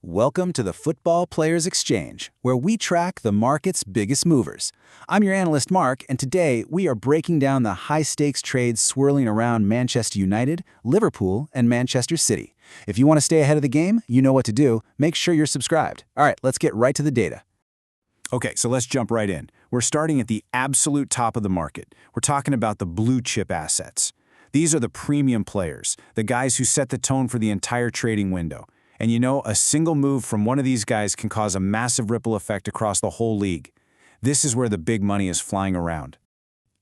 Welcome to the Football Players Exchange, where we track the market's biggest movers. I'm your analyst, Mark, and today we are breaking down the high-stakes trades swirling around Manchester United, Liverpool, and Manchester City. If you want to stay ahead of the game, you know what to do. Make sure you're subscribed. All right, let's get right to the data. Okay, so let's jump right in. We're starting at the absolute top of the market. We're talking about the blue-chip assets. These are the premium players, the guys who set the tone for the entire trading window. And you know, a single move from one of these guys can cause a massive ripple effect across the whole league. This is where the big money is flying around.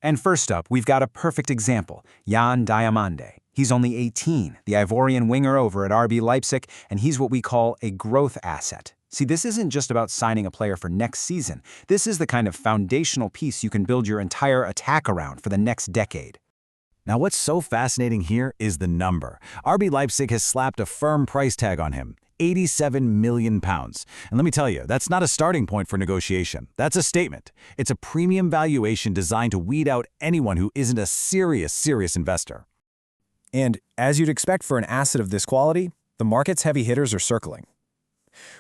And first up, we've got a perfect example, Jan Diamande. He's only 18, the Ivorian winger over at RB Leipzig, and he's what we call a growth asset. See, this isn't just about signing a player for next season. This is the kind of foundational piece you can build your entire attack around for the next decade. Now, what's so fascinating here is the number. RB Leipzig has slapped a firm price tag on him, £87 million. And let me tell you, that's not a starting point for negotiation. That's a statement. It's a premium valuation designed to weed out anyone who isn't a serious investor. And as you'd expect for an asset of this quality, the market's heavy hitters are circling.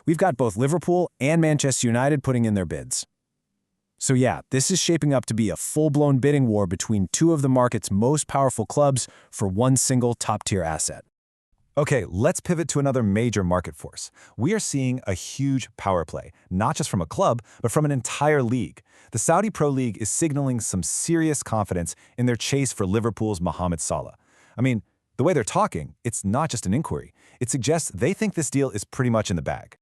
We've got both Liverpool and Manchester United putting in their bids. So yeah, this is shaping up to be a full-blown bidding war between two of the market's most powerful clubs for one single top-tier asset. Okay, let's pivot to another major market force. We are seeing a huge power play, not just from a club, but from an entire league. The Saudi Pro League is signaling some serious confidence in their chase for Liverpool's Mohamed Salah. I mean, the way they're talking, it's not just an inquiry. It suggests they think this deal is pretty much in the bag.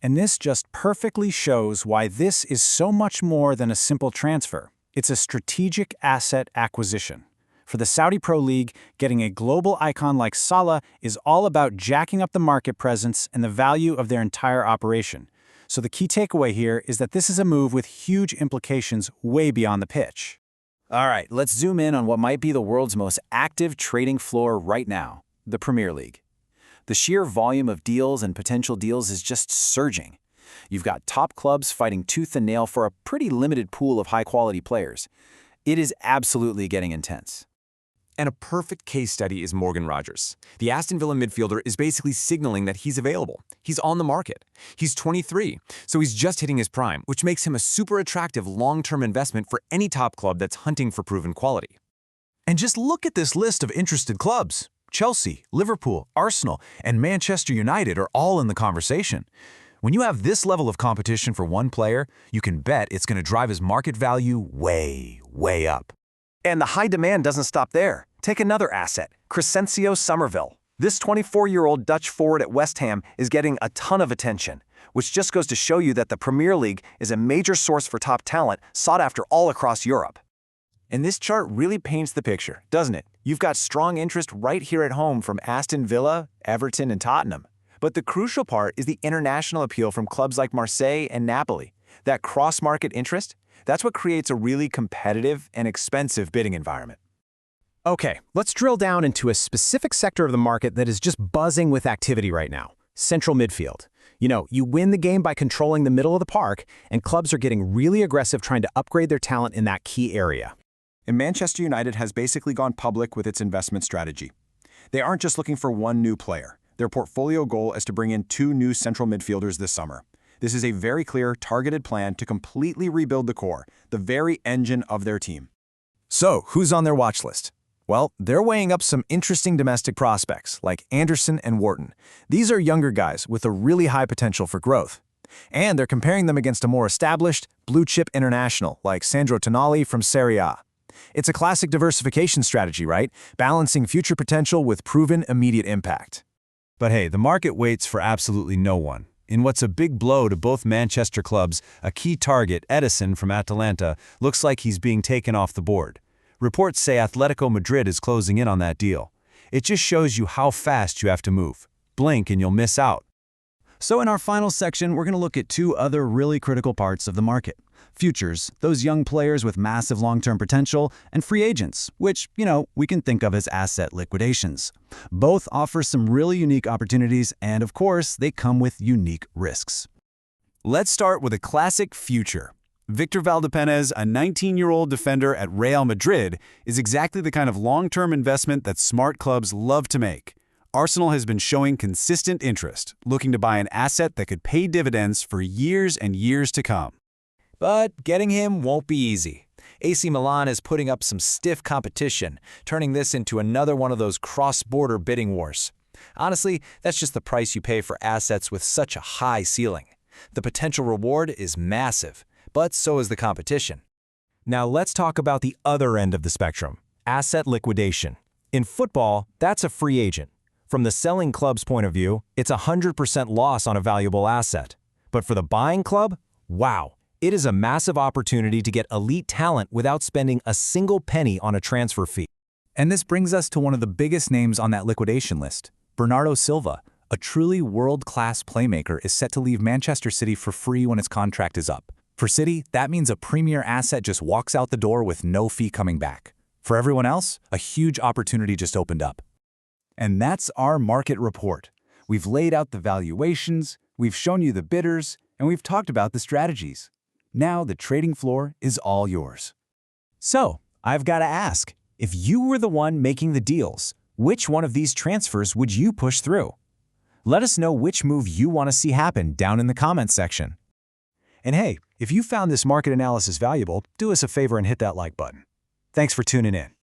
And this just perfectly shows why this is so much more than a simple transfer. It's a strategic asset acquisition. For the Saudi Pro League, getting a global icon like Salah is all about jacking up the market presence and the value of their entire operation. So the key takeaway here is that this is a move with huge implications way beyond the pitch. All right, let's zoom in on what might be the world's most active trading floor right now, the Premier League. The sheer volume of deals and potential deals is just surging. You've got top clubs fighting tooth and nail for a pretty limited pool of high-quality players. It is absolutely getting intense. And a perfect case study is Morgan Rogers. The Aston Villa midfielder is basically signaling that he's available. He's on the market. He's 23, so he's just hitting his prime, which makes him a super attractive long-term investment for any top club that's hunting for proven quality. And just look at this list of interested clubs. Chelsea, Liverpool, Arsenal, and Manchester United are all in the conversation. When you have this level of competition for one player, you can bet it's going to drive his market value way up. And the high demand doesn't stop there. Take another asset, Crescencio Somerville. This 24-year-old Dutch forward at West Ham is getting a ton of attention, which just goes to show you that the Premier League is a major source for top talent sought after all across Europe. And this chart really paints the picture, doesn't it? You've got strong interest right here at home from Aston Villa, Everton, and Tottenham. But the crucial part is the international appeal from clubs like Marseille and Napoli. That cross-market interest, that's what creates a really competitive and expensive bidding environment. Okay, let's drill down into a specific sector of the market that is just buzzing with activity right now, central midfield. You know, you win the game by controlling the middle of the park, and clubs are getting really aggressive trying to upgrade their talent in that key area. And Manchester United has basically gone public with its investment strategy. They aren't just looking for one new player. Their portfolio goal is to bring in 2 new central midfielders this summer. This is a very clear, targeted plan to completely rebuild the core, the very engine of their team. So, who's on their watch list? Well, they're weighing up some interesting domestic prospects like Anderson and Wharton. These are younger guys with a really high potential for growth. And they're comparing them against a more established, blue-chip international like Sandro Tonali from Serie A. It's a classic diversification strategy, right? Balancing future potential with proven immediate impact. But hey, the market waits for absolutely no one. In what's a big blow to both Manchester clubs, a key target, Edison from Atalanta, looks like he's being taken off the board. Reports say Atletico Madrid is closing in on that deal. It just shows you how fast you have to move. Blink and you'll miss out. So in our final section, we're going to look at 2 other really critical parts of the market. Futures, those young players with massive long-term potential, and free agents, which, we can think of as asset liquidations. Both offer some really unique opportunities, and of course, they come with unique risks. Let's start with a classic future. Victor Valdepeñas, a 19-year-old defender at Real Madrid, is exactly the kind of long-term investment that smart clubs love to make. Arsenal has been showing consistent interest, looking to buy an asset that could pay dividends for years and years to come. But getting him won't be easy. AC Milan is putting up some stiff competition, turning this into another one of those cross-border bidding wars. Honestly, that's just the price you pay for assets with such a high ceiling. The potential reward is massive, but so is the competition. Now let's talk about the other end of the spectrum, asset liquidation. In football, that's a free agent. From the selling club's point of view, it's 100% loss on a valuable asset. But for the buying club, wow, it is a massive opportunity to get elite talent without spending a single penny on a transfer fee. And this brings us to one of the biggest names on that liquidation list. Bernardo Silva, a truly world-class playmaker, is set to leave Manchester City for free when his contract is up. For City, that means a premier asset just walks out the door with no fee coming back. For everyone else, a huge opportunity just opened up. And that's our market report. We've laid out the valuations, we've shown you the bidders, and we've talked about the strategies. Now the trading floor is all yours. So, I've got to ask, if you were the one making the deals, which one of these transfers would you push through? Let us know which move you want to see happen down in the comments section. And hey, if you found this market analysis valuable, do us a favor and hit that like button. Thanks for tuning in.